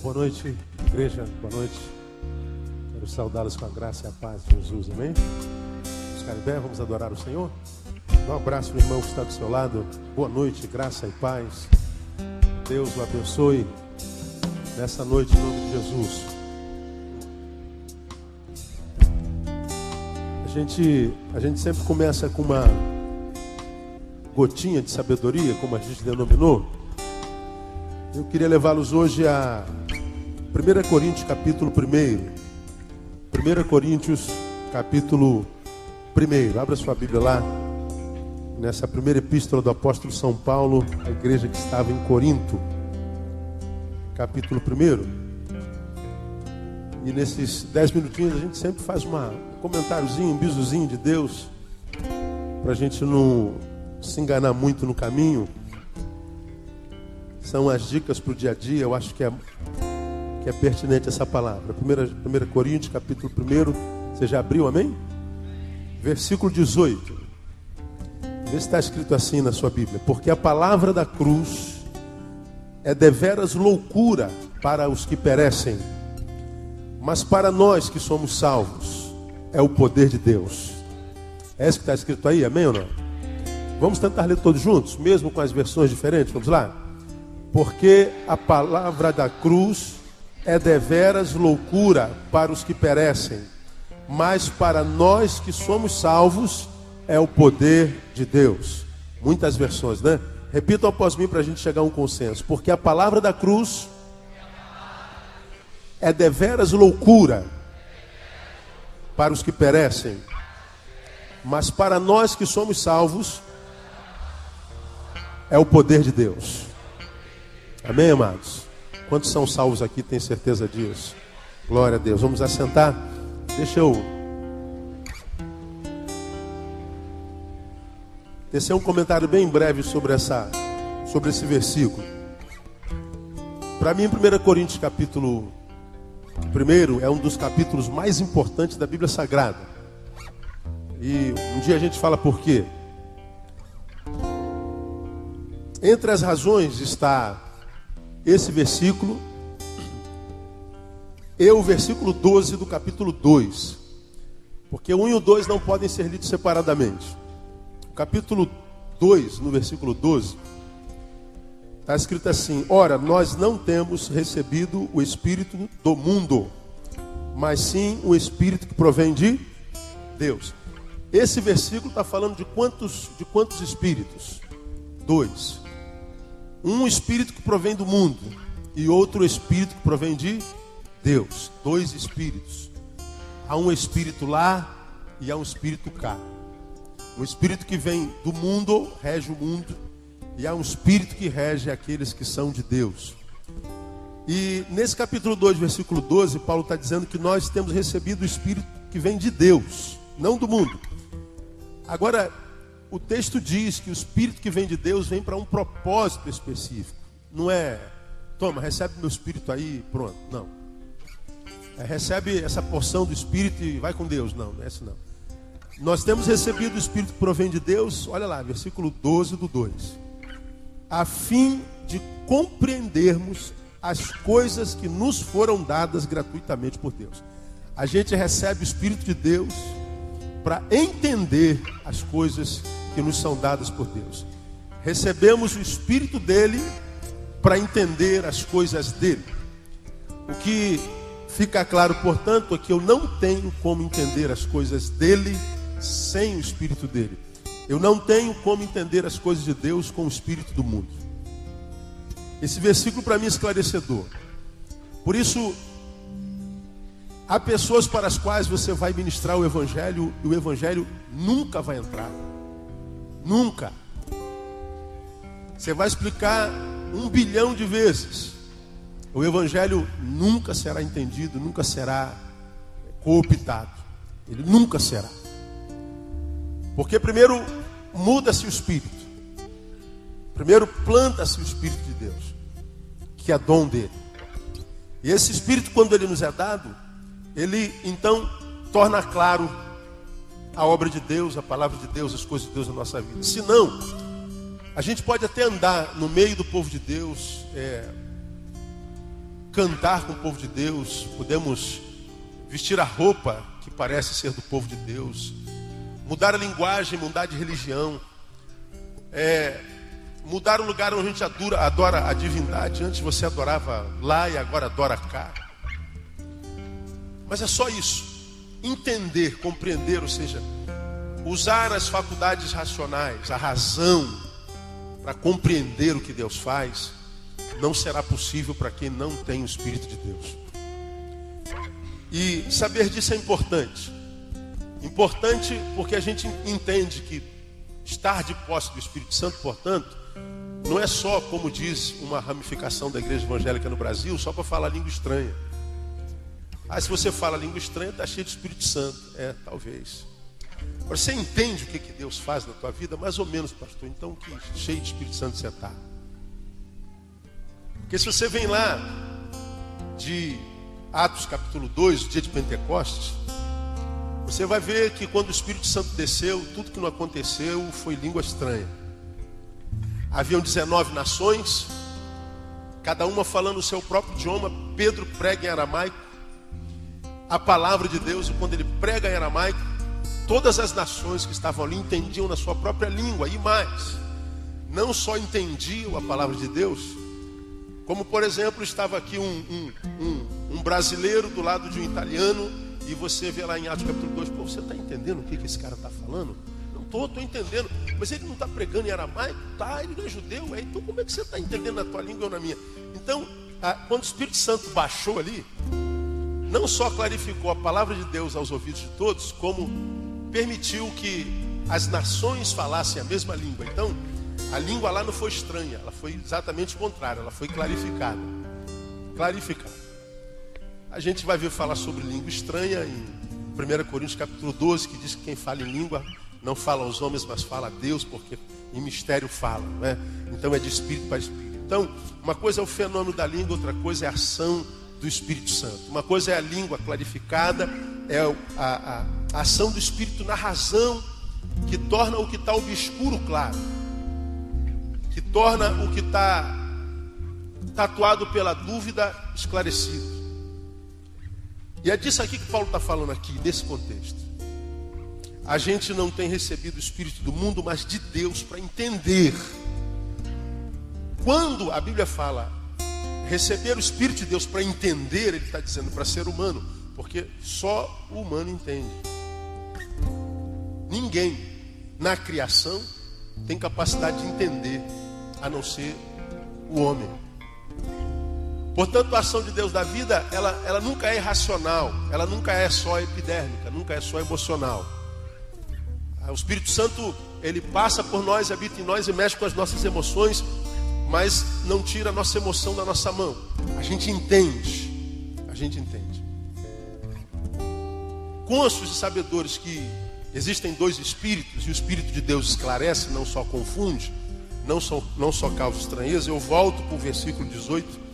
Boa noite, igreja, boa noite. Quero saudá-los com a graça e a paz de Jesus, amém? Vamos ficar em pé, vamos adorar o Senhor. Dá um abraço no irmão que está do seu lado. Boa noite, graça e paz. Deus o abençoe nessa noite em nome de Jesus. A gente sempre começa com uma gotinha de sabedoria, como a gente denominou. Eu queria levá-los hoje a 1 Coríntios capítulo 1. 1 Coríntios capítulo 1. Abra sua Bíblia lá. Nessa primeira epístola do apóstolo São Paulo, a igreja que estava em Corinto. Capítulo 1. E nesses 10 minutinhos a gente sempre faz um comentáriozinho, um bizuzinho de Deus, para a gente não se enganar muito no caminho. São as dicas para o dia a dia. Eu acho que é pertinente essa palavra. 1 Coríntios, capítulo 1. Você já abriu, amém? Versículo 18. Vê se está escrito assim na sua Bíblia. Porque a palavra da cruz é deveras loucura para os que perecem, mas para nós que somos salvos é o poder de Deus. É isso que está escrito aí, amém ou não? Vamos tentar ler todos juntos, mesmo com as versões diferentes. Vamos lá? Porque a palavra da cruz é deveras loucura para os que perecem, mas para nós que somos salvos é o poder de Deus. Muitas versões, né? Repitam após mim para a gente chegar a um consenso. Porque a palavra da cruz é deveras loucura para os que perecem, mas para nós que somos salvos é o poder de Deus. Amém, amados? Quantos são salvos aqui, tem certeza disso? Glória a Deus. Vamos assentar. Deixa eu tecer um comentário bem breve sobre esse versículo. Para mim, 1 Coríntios capítulo 1 é um dos capítulos mais importantes da Bíblia Sagrada. E um dia a gente fala por quê. Entre as razões está esse versículo e o versículo 12 do capítulo 2. Porque o 1 e o 2 não podem ser lidos separadamente. O capítulo 2, no versículo 12, está escrito assim: ora, nós não temos recebido o Espírito do mundo, mas sim o Espírito que provém de Deus. Esse versículo está falando de quantos espíritos? 2. Um espírito que provém do mundo e outro espírito que provém de Deus. 2 espíritos. Há um espírito lá e há um espírito cá. Um espírito que vem do mundo, rege o mundo, e há um espírito que rege aqueles que são de Deus. E nesse capítulo 2, versículo 12, Paulo está dizendo que nós temos recebido o espírito que vem de Deus, não do mundo. Agora, o texto diz que o espírito que vem de Deus vem para um propósito específico. Não é, toma, recebe meu espírito aí, pronto. Não. Recebe essa porção do espírito e vai com Deus. Não, não é assim não. Nós temos recebido o espírito que provém de Deus, olha lá, versículo 12 do 2. A fim de compreendermos as coisas que nos foram dadas gratuitamente por Deus. A gente recebe o Espírito de Deus para entender as coisas que nos são dadas por Deus. Recebemos o Espírito dele para entender as coisas dele. O que fica claro, portanto, é que eu não tenho como entender as coisas dele sem o Espírito dele. Eu não tenho como entender as coisas de Deus com o espírito do mundo. Esse versículo para mim é esclarecedor. Por isso, há pessoas para as quais você vai ministrar o Evangelho e o Evangelho nunca vai entrar. Nunca. Você vai explicar 1 bilhão de vezes. O Evangelho nunca será entendido, nunca será cooptado. Ele nunca será. Porque primeiro muda-se o Espírito. Primeiro planta-se o Espírito de Deus, que é dom dele. E esse Espírito, quando ele nos é dado, ele então torna claro a obra de Deus, a palavra de Deus, as coisas de Deus na nossa vida. Se não, a gente pode até andar no meio do povo de Deus, cantar com o povo de Deus, podemos vestir a roupa que parece ser do povo de Deus, mudar a linguagem, mudar de religião, mudar o lugar onde a gente adora a divindade. Antes você adorava lá e agora adora cá. Mas é só isso. Entender, compreender, ou seja, usar as faculdades racionais, a razão, para compreender o que Deus faz, não será possível para quem não tem o Espírito de Deus. E saber disso é importante. Importante porque a gente entende que estar de posse do Espírito Santo, portanto, não é só, como diz uma ramificação da igreja evangélica no Brasil, só para falar língua estranha. Se você fala língua estranha, está cheio de Espírito Santo. Talvez. Agora, você entende o que Deus faz na tua vida? Mais ou menos, pastor. Então, que cheio de Espírito Santo você está? Porque se você vem lá de Atos capítulo 2, o dia de Pentecostes, você vai ver que quando o Espírito Santo desceu, tudo que não aconteceu foi língua estranha. Haviam 19 nações, cada uma falando o seu próprio idioma. Pedro prega em aramaico a palavra de Deus, e quando ele prega em aramaico, todas as nações que estavam ali entendiam na sua própria língua. E mais, não só entendiam a palavra de Deus, como por exemplo, estava aqui um brasileiro do lado de um italiano, e você vê lá em Atos capítulo 2, você está entendendo o que esse cara está falando? Não estou entendendo. Mas ele não está pregando em aramaico? Tá, ele não é judeu. Então como é que você está entendendo na tua língua ou na minha? Então, quando o Espírito Santo baixou ali, não só clarificou a palavra de Deus aos ouvidos de todos, como permitiu que as nações falassem a mesma língua. Então, a língua lá não foi estranha, ela foi exatamente o contrário, ela foi clarificada. A gente vai ver falar sobre língua estranha em 1 Coríntios capítulo 12, que diz que quem fala em língua não fala aos homens, mas fala a Deus, porque em mistério fala, não é? Então é de espírito para espírito. Então, uma coisa é o fenômeno da língua, outra coisa é a ação do Espírito Santo. Uma coisa é a língua clarificada, é a ação do Espírito na razão, que torna o que está obscuro claro, que torna o que está tatuado pela dúvida esclarecido. E é disso aqui que Paulo está falando aqui, nesse contexto. A gente não tem recebido o Espírito do mundo, mas de Deus, para entender. Quando a Bíblia fala receber o Espírito de Deus para entender, ele está dizendo para ser humano, porque só o humano entende. Ninguém na criação tem capacidade de entender, a não ser o homem. Portanto, a ação de Deus da vida, ela nunca é irracional, ela nunca é só epidérmica, nunca é só emocional. O Espírito Santo, ele passa por nós, habita em nós e mexe com as nossas emoções, mas não tira a nossa emoção da nossa mão. A gente entende. Cônscios e sabedores que existem dois espíritos, e o Espírito de Deus esclarece, não só confunde, não só causa estranheza. Eu volto para o versículo 18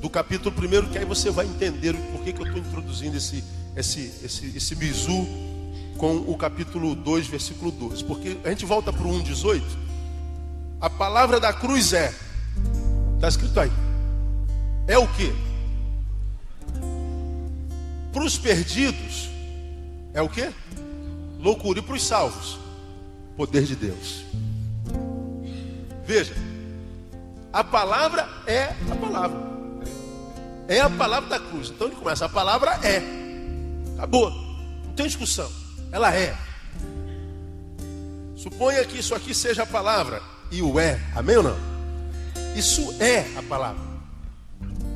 do capítulo 1, que aí você vai entender por que eu estou introduzindo esse bizu com o capítulo 2, versículo 12. Porque a gente volta para o 1,18. A palavra da cruz está escrito aí. É o quê? Para os perdidos, é o quê? Loucura. E para os salvos, poder de Deus. Veja, a palavra é a palavra. É a palavra da cruz. Então ele começa, a palavra é. Acabou. Não tem discussão. Ela é. Suponha que isso aqui seja a palavra. E o é. Amém ou não? Isso é a palavra.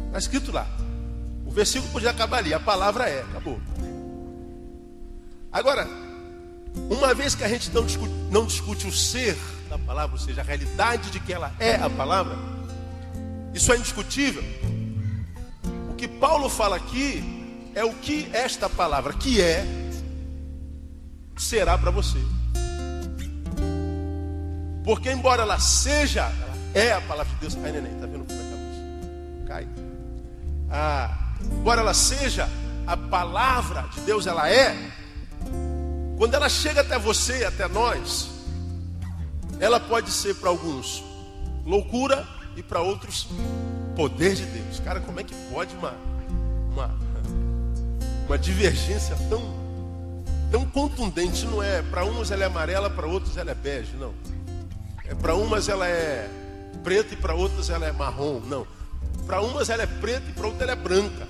Está escrito lá. O versículo podia acabar ali. A palavra é. Acabou. Agora, uma vez que a gente não discute o ser da palavra, ou seja, a realidade de que ela é a palavra, isso é indiscutível. O que Paulo fala aqui é o que esta palavra que é, será para você. Porque embora ela seja, ela é a palavra de Deus. Cai, neném, está vendo como é que a luz cai? Embora ela seja a palavra de Deus, ela é. Quando ela chega até você e até nós, ela pode ser para alguns loucura e para outros Poder de Deus. Cara, como é que pode uma divergência tão contundente? Não é, para uns ela é amarela, para outros ela é bege, não. Para umas ela é preta e para outras ela é marrom, não. Para umas ela é preta e para outras ela é branca.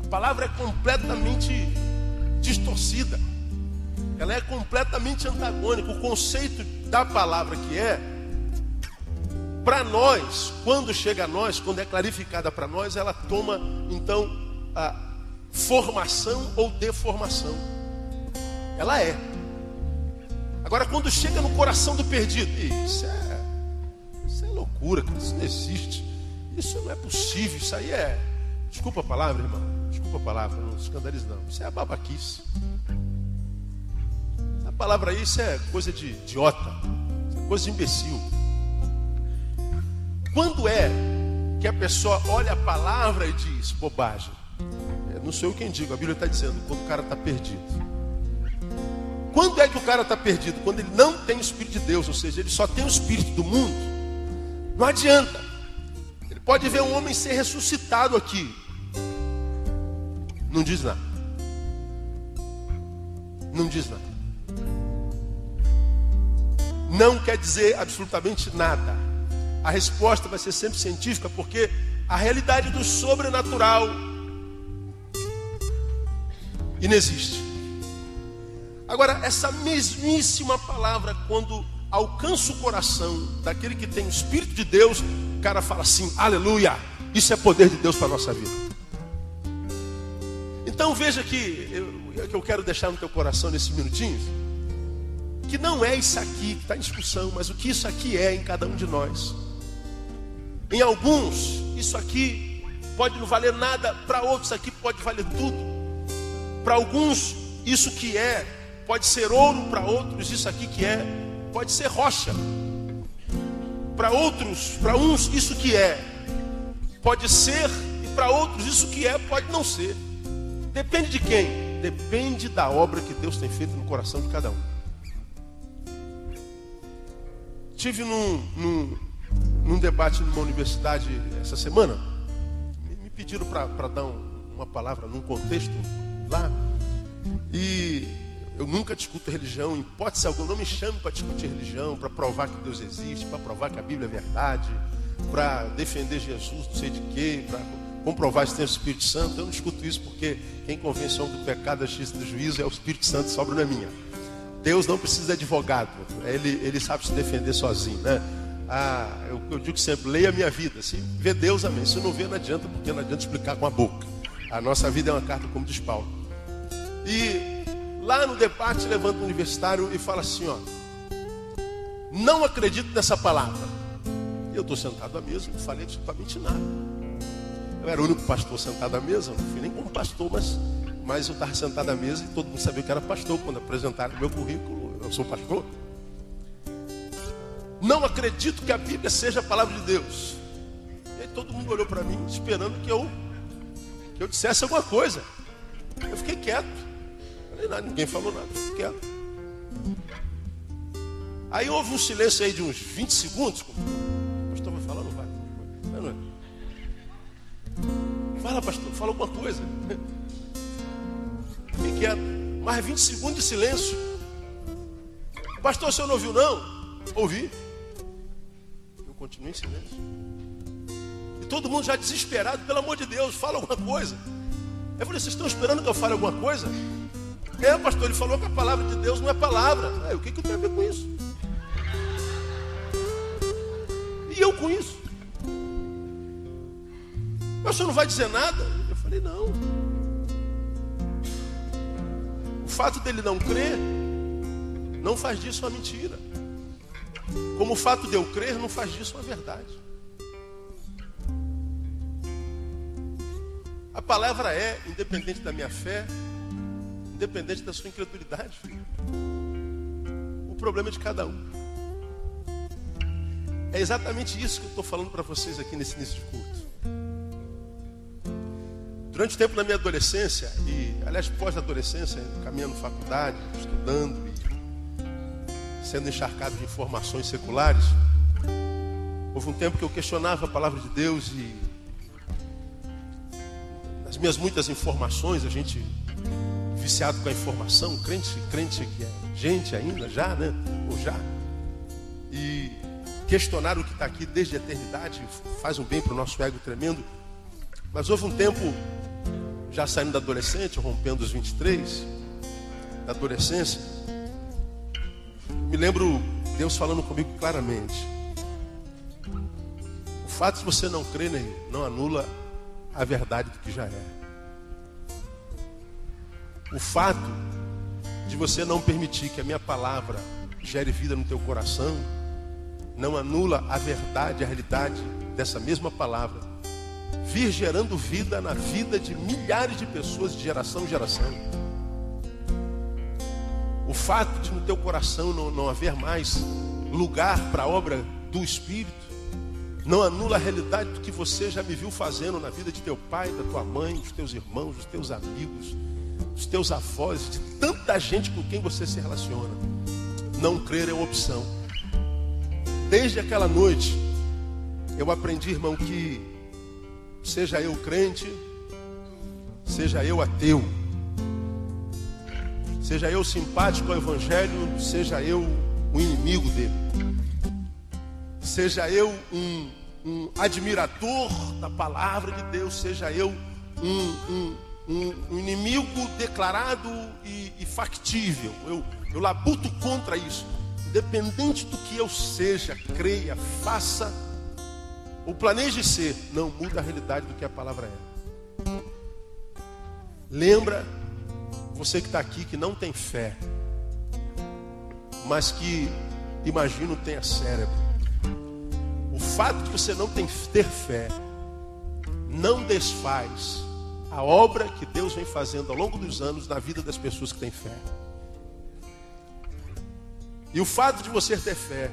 A palavra é completamente distorcida. Ela é completamente antagônica. O conceito da palavra que para nós, quando chega a nós, quando é clarificada para nós, ela toma, então, a formação ou deformação. Ela é. Agora, quando chega no coração do perdido, isso é loucura, isso não existe. Isso não é possível, isso aí é... Desculpa a palavra, irmão. Desculpa a palavra, não se escandalize não. Isso é babaquice. A palavra aí, isso é coisa de idiota. Isso é coisa de imbecil. Quando é que a pessoa olha a palavra e diz bobagem? Não sou eu quem digo, a Bíblia está dizendo, quando o cara está perdido. Quando é que o cara está perdido? Quando ele não tem o Espírito de Deus, ou seja, ele só tem o Espírito do mundo. Não adianta. Ele pode ver um homem ser ressuscitado aqui. Não diz nada. Não diz nada. Não quer dizer absolutamente nada. A resposta vai ser sempre científica, porque a realidade do sobrenatural inexiste. Agora, essa mesmíssima palavra, quando alcança o coração daquele que tem o Espírito de Deus, o cara fala assim, aleluia, isso é poder de Deus para a nossa vida. Então veja que eu quero deixar no teu coração nesses minutinhos, que não é isso aqui que está em discussão, mas o que isso aqui é em cada um de nós. Em alguns, isso aqui pode não valer nada, para outros isso aqui pode valer tudo. Para alguns, isso que pode ser ouro, para outros isso aqui que pode ser rocha. Para outros, para uns isso que pode ser, e para outros isso que pode não ser. Depende de quem? Depende da obra que Deus tem feito no coração de cada um. Tive num debate numa universidade essa semana. Me pediram para dar uma palavra num contexto lá. E eu nunca discuto religião, em hipótese alguma. Não me chame para discutir religião, para provar que Deus existe, para provar que a Bíblia é verdade, para defender Jesus, não sei de quê, para comprovar se tem o Espírito Santo. Eu não discuto isso, porque quem convence o homem do pecado, da justiça e do juízo é o Espírito Santo, sobra não é minha. Deus não precisa de advogado, ele sabe se defender sozinho, né? Eu digo sempre, leia a minha vida. Se vê Deus, amém. Se não vê, não adianta, porque não adianta explicar com a boca. A nossa vida é uma carta, como diz Paulo. E lá no debate levanta um universitário e fala assim, ó, não acredito nessa palavra. Eu estou sentado à mesa, não falei absolutamente nada. Eu era o único pastor sentado à mesa, não fui nem como pastor, mas eu estava sentado à mesa e todo mundo sabia que era pastor. Quando apresentaram o meu currículo, eu sou pastor. Não acredito que a Bíblia seja a palavra de Deus. E aí todo mundo olhou para mim, esperando que eu dissesse alguma coisa. Eu fiquei quieto. Falei nada, ninguém falou nada, fiquei quieto. Aí houve um silêncio aí de uns 20 segundos. O pastor vai falar ou não vai? Não é? Fala, pastor, fala alguma coisa. Fiquei quieto. Mais 20 segundos de silêncio. Pastor, o senhor não ouviu não? Ouvi. Eu continuei em silêncio. E todo mundo já desesperado, pelo amor de Deus, fala alguma coisa. Eu falei, vocês estão esperando que eu fale alguma coisa? Pastor, ele falou que a palavra de Deus não é palavra. O que eu tenho a ver com isso? E eu com isso? Mas o senhor não vai dizer nada? Eu falei, não. O fato dele não crer não faz disso uma mentira. Como o fato de eu crer não faz disso uma verdade. A palavra independente da minha fé, independente da sua incredulidade. O problema é de cada um. É exatamente isso que eu estou falando para vocês aqui nesse início de culto. Durante o tempo da minha adolescência, e aliás pós-adolescência, caminhando faculdade, estudando e sendo encharcado de informações seculares, houve um tempo que eu questionava a palavra de Deus e minhas muitas informações, a gente viciado com a informação, crente que é gente ainda, já, né? Ou já. E questionar o que está aqui desde a eternidade faz um bem para o nosso ego tremendo. Mas houve um tempo, já saindo da adolescente, rompendo os 23, da adolescência, me lembro Deus falando comigo claramente. O fato de você não crer nele não anula a verdade do que já é. O fato de você não permitir que a minha palavra gere vida no teu coração não anula a verdade, a realidade dessa mesma palavra vir gerando vida na vida de milhares de pessoas de geração em geração. O fato de no teu coração não haver mais lugar para a obra do Espírito não anula a realidade do que você já me viu fazendo na vida de teu pai, da tua mãe, dos teus irmãos, dos teus amigos, dos teus avós, de tanta gente com quem você se relaciona. Não crer é uma opção. Desde aquela noite, eu aprendi, irmão, que seja eu crente, seja eu ateu, seja eu simpático ao Evangelho, seja eu o inimigo dele, seja eu um admirador da palavra de Deus, seja eu um inimigo declarado e factível, eu labuto contra isso. Independente do que eu seja, creia, faça ou planeje ser, não muda a realidade do que a palavra é. Lembra, você que está aqui, que não tem fé, mas que, imagino, tenha cérebro. O fato de você não ter fé não desfaz a obra que Deus vem fazendo ao longo dos anos na vida das pessoas que têm fé. E o fato de você ter fé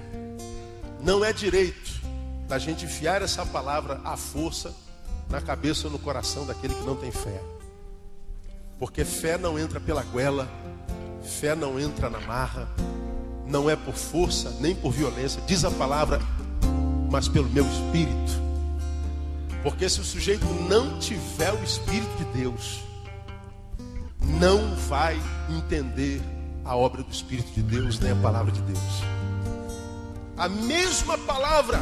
não é direito da gente enfiar essa palavra à força na cabeça ou no coração daquele que não tem fé. Porque fé não entra pela goela, fé não entra na marra, não é por força nem por violência, diz a palavra, mas pelo meu espírito. Porque se o sujeito não tiver o Espírito de Deus, não vai entender a obra do Espírito de Deus, nem a palavra de Deus. A mesma palavra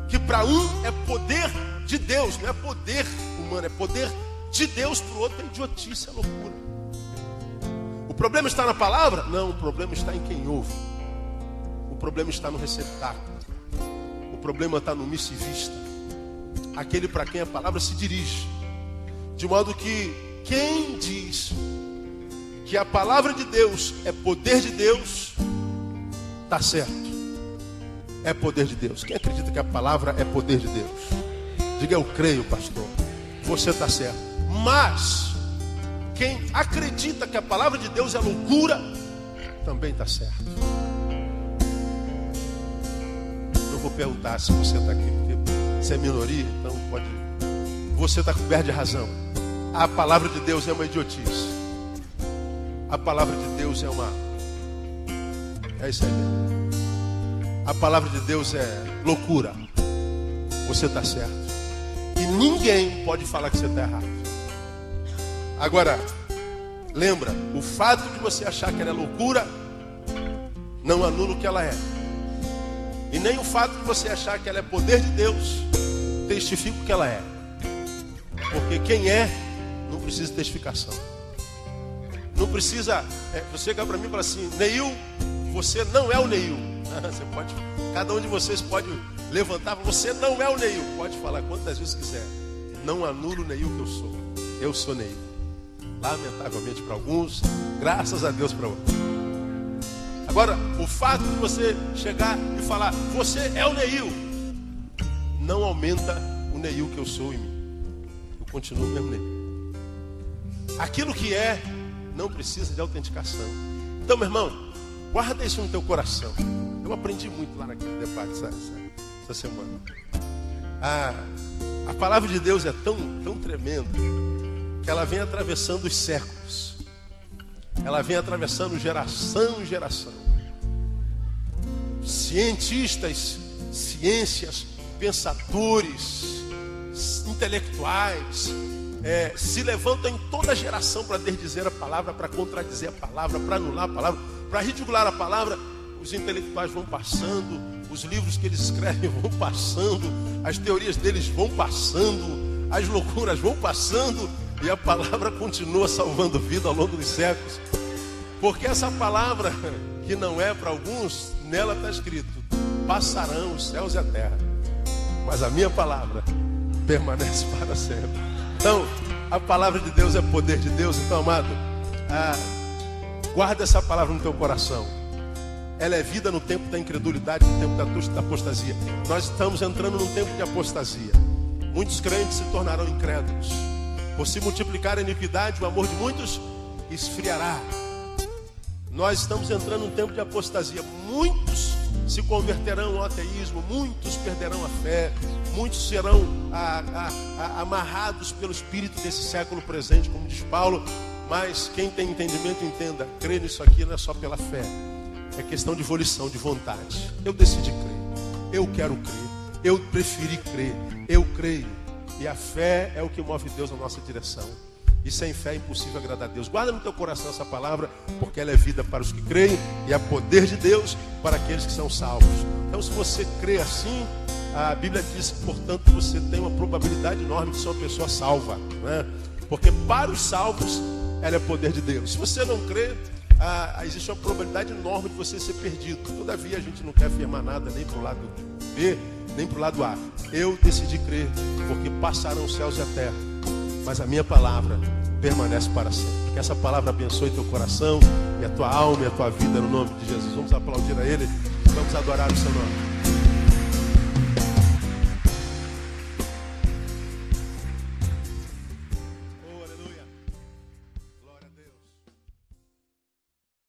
que para um é poder de Deus, não é poder humano, é poder de Deus, para o outro é idiotice, é loucura. O problema está na palavra? Não, o problema está em quem ouve. O problema está no receptáculo. O problema está no missivista, aquele para quem a palavra se dirige. De modo que quem diz que a palavra de Deus é poder de Deus, está certo. É poder de Deus. Quem acredita que a palavra é poder de Deus? Diga, eu creio, pastor. Você está certo. Mas quem acredita que a palavra de Deus é loucura, também está certo. Eu vou perguntar se você está aqui, porque você é minoria, então pode. Você está coberto de razão. A palavra de Deus é uma idiotice. A palavra de Deus é uma... É isso aí mesmo. A palavra de Deus é loucura. Você está certo. E ninguém pode falar que você está errado. Agora, lembra, o fato de você achar que ela é loucura não anula o que ela é. E nem o fato de você achar que ela é poder de Deus testifica o que ela é. Porque quem é, não precisa de testificação. Não precisa, você chega para mim e fala assim, Neil, você não é o Neil. Você pode, cada um de vocês pode levantar, você não é o Neil. Pode falar quantas vezes quiser. Não anula o Neil que eu sou. Eu sou Neil. Lamentavelmente para alguns, graças a Deus para outros. Agora, o fato de você chegar e falar, você é o Neil, não aumenta o Neil que eu sou em mim. Eu continuo mesmo Neil. Aquilo que é, não precisa de autenticação. Então, meu irmão, guarda isso no teu coração. Eu aprendi muito lá naquele debate essa semana. A palavra de Deus é tão tremenda que ela vem atravessando os séculos. Ela vem atravessando geração em geração. Cientistas, ciências, pensadores, intelectuais, se levantam em toda geração para desdizer a palavra, para contradizer a palavra, para anular a palavra, para ridikular a palavra. Os intelectuais vão passando, os livros que eles escrevem vão passando, as teorias deles vão passando, as loucuras vão passando, e a palavra continua salvando vida ao longo dos séculos. Porque essa palavra, que não é para alguns, nela está escrito: passarão os céus e a terra, mas a minha palavra permanece para sempre. Então, a palavra de Deus é poder de Deus. Então, amado, guarda essa palavra no teu coração. Ela é vida no tempo da incredulidade, no tempo da apostasia. Nós estamos entrando num tempo de apostasia. Muitos crentes se tornarão incrédulos. Por se multiplicar a iniquidade, o amor de muitos esfriará. Nós estamos entrando num tempo de apostasia. Muitos se converterão ao ateísmo, muitos perderão a fé, muitos serão amarrados pelo espírito desse século presente, como diz Paulo. Mas quem tem entendimento, entenda: crer nisso aqui não é só pela fé, é questão de volição, de vontade. Eu decidi crer, eu quero crer, eu preferi crer, eu creio. E a fé é o que move Deus na nossa direção. E sem fé é impossível agradar a Deus. Guarda no teu coração essa palavra, porque ela é vida para os que creem e é poder de Deus para aqueles que são salvos. Então, se você crê assim, a Bíblia diz, portanto, você tem uma probabilidade enorme de ser uma pessoa salva, né? Porque para os salvos, ela é poder de Deus. Se você não crê, existe uma probabilidade enorme de você ser perdido. Todavia, a gente não quer afirmar nada nem para o lado B, nem para o lado A. Eu decidi crer, porque passarão os céus e a terra, mas a minha palavra permanece para sempre. Que essa palavra abençoe teu coração e a tua alma e a tua vida no nome de Jesus. Vamos aplaudir a Ele, vamos adorar o seu nome.